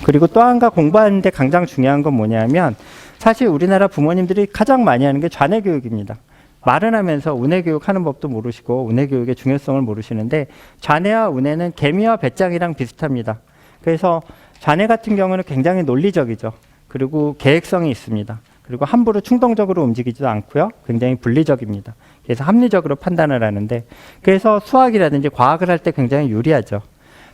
그리고 또 한 가지 공부하는데 가장 중요한 건 뭐냐면 사실 우리나라 부모님들이 가장 많이 하는 게 좌뇌 교육입니다. 말은 하면서 우뇌 교육하는 법도 모르시고 우뇌 교육의 중요성을 모르시는데 좌뇌와 우뇌는 개미와 배짱이랑 비슷합니다. 그래서 좌뇌 같은 경우는 굉장히 논리적이죠. 그리고 계획성이 있습니다. 그리고 함부로 충동적으로 움직이지도 않고요. 굉장히 분리적입니다. 그래서 합리적으로 판단을 하는데 그래서 수학이라든지 과학을 할 때 굉장히 유리하죠.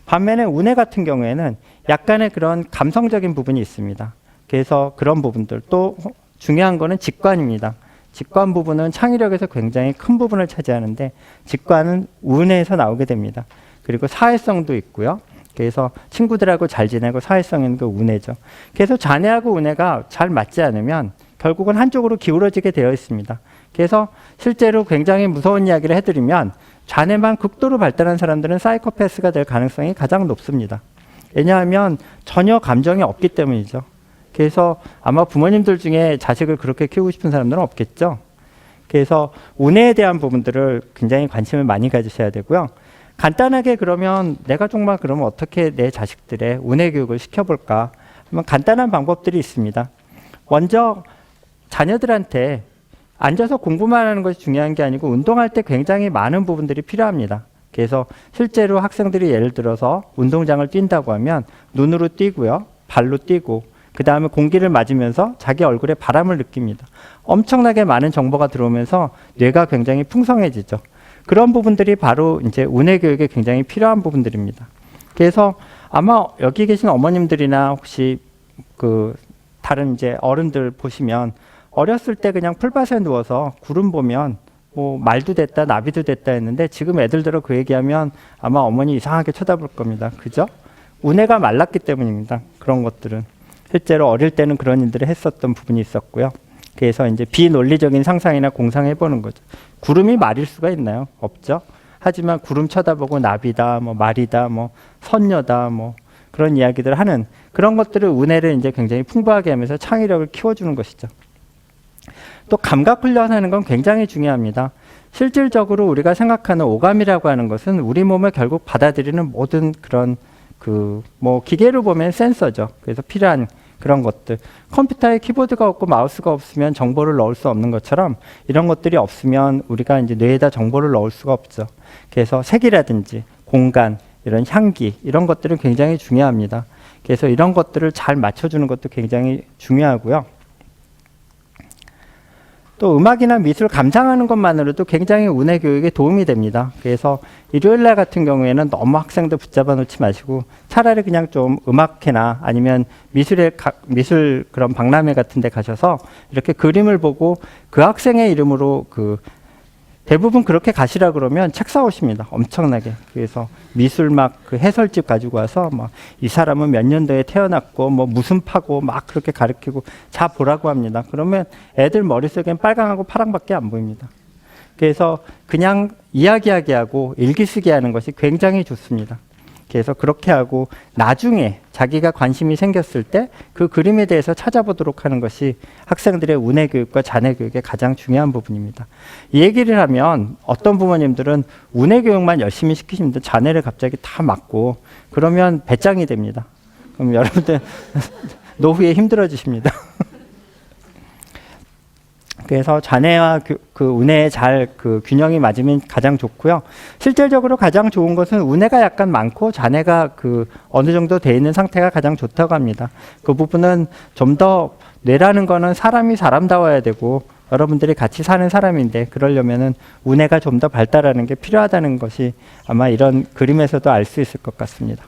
반면에 우뇌 같은 경우에는 약간의 그런 감성적인 부분이 있습니다. 그래서 그런 부분들 또 중요한 거는 직관입니다. 직관 부분은 창의력에서 굉장히 큰 부분을 차지하는데 직관은 우뇌에서 나오게 됩니다. 그리고 사회성도 있고요. 그래서 친구들하고 잘 지내고 사회성 있는 게 우뇌죠. 그래서 좌뇌하고 우뇌가 잘 맞지 않으면 결국은 한쪽으로 기울어지게 되어 있습니다. 그래서 실제로 굉장히 무서운 이야기를 해드리면 좌뇌만 극도로 발달한 사람들은 사이코패스가 될 가능성이 가장 높습니다. 왜냐하면 전혀 감정이 없기 때문이죠. 그래서 아마 부모님들 중에 자식을 그렇게 키우고 싶은 사람들은 없겠죠. 그래서 우뇌에 대한 부분들을 굉장히 관심을 많이 가지셔야 되고요. 간단하게 그러면 내가 정말 그러면 어떻게 내 자식들의 우뇌 교육을 시켜볼까 하면 간단한 방법들이 있습니다. 먼저 자녀들한테 앉아서 공부만 하는 것이 중요한 게 아니고 운동할 때 굉장히 많은 부분들이 필요합니다. 그래서 실제로 학생들이 예를 들어서 운동장을 뛴다고 하면 눈으로 뛰고요. 발로 뛰고 그 다음에 공기를 맞으면서 자기 얼굴에 바람을 느낍니다. 엄청나게 많은 정보가 들어오면서 뇌가 굉장히 풍성해지죠. 그런 부분들이 바로 이제 우뇌 교육에 굉장히 필요한 부분들입니다. 그래서 아마 여기 계신 어머님들이나 혹시 그 다른 이제 어른들 보시면 어렸을 때 그냥 풀밭에 누워서 구름 보면 뭐 말도 됐다 나비도 됐다 했는데 지금 애들들은 그 얘기하면 아마 어머니 이상하게 쳐다볼 겁니다. 그죠? 우뇌가 말랐기 때문입니다. 그런 것들은. 실제로 어릴 때는 그런 일들을 했었던 부분이 있었고요. 그래서 이제 비논리적인 상상이나 공상해보는 거죠. 구름이 말일 수가 있나요? 없죠. 하지만 구름 쳐다보고 나비다, 뭐 말이다, 뭐 선녀다, 뭐 그런 이야기들 하는 그런 것들을 우뇌를 이제 굉장히 풍부하게 하면서 창의력을 키워주는 것이죠. 또 감각 훈련하는 건 굉장히 중요합니다. 실질적으로 우리가 생각하는 오감이라고 하는 것은 우리 몸을 결국 받아들이는 모든 그런 뭐 기계로 보면 센서죠. 그래서 필요한 그런 것들. 컴퓨터에 키보드가 없고 마우스가 없으면 정보를 넣을 수 없는 것처럼 이런 것들이 없으면 우리가 이제 뇌에다 정보를 넣을 수가 없죠. 그래서 색이라든지 공간, 이런 향기, 이런 것들은 굉장히 중요합니다. 그래서 이런 것들을 잘 맞춰주는 것도 굉장히 중요하고요. 또 음악이나 미술 감상하는 것만으로도 굉장히 우뇌 교육에 도움이 됩니다. 그래서 일요일날 같은 경우에는 너무 학생들 붙잡아 놓지 마시고 차라리 그냥 좀 음악회나 아니면 미술 그런 박람회 같은 데 가셔서 이렇게 그림을 보고 그 학생의 이름으로 대부분 그렇게 가시라 그러면 책 사오십니다. 엄청나게. 그래서 미술 막 그 해설집 가지고 와서 막 이 사람은 몇 년도에 태어났고 뭐 무슨 파고 막 그렇게 가르치고 자 보라고 합니다. 그러면 애들 머릿속엔 빨강하고 파랑밖에 안 보입니다. 그래서 그냥 이야기하게 하고 일기 쓰게 하는 것이 굉장히 좋습니다. 그래서 그렇게 하고 나중에 자기가 관심이 생겼을 때 그 그림에 대해서 찾아보도록 하는 것이 학생들의 우뇌 교육과 좌뇌 교육의 가장 중요한 부분입니다. 이 얘기를 하면 어떤 부모님들은 우뇌 교육만 열심히 시키시면 좌뇌를 갑자기 다 막고 그러면 배짱이 됩니다. 그럼 여러분들 노후에 힘들어지십니다. 그래서 좌뇌와 그 우뇌의 잘 균형이 맞으면 가장 좋고요. 실질적으로 가장 좋은 것은 우뇌가 약간 많고 좌뇌가 어느 정도 돼 있는 상태가 가장 좋다고 합니다. 그 부분은 좀 더 뇌라는 거는 사람이 사람다워야 되고 여러분들이 같이 사는 사람인데 그러려면은 우뇌가 좀 더 발달하는 게 필요하다는 것이 아마 이런 그림에서도 알 수 있을 것 같습니다.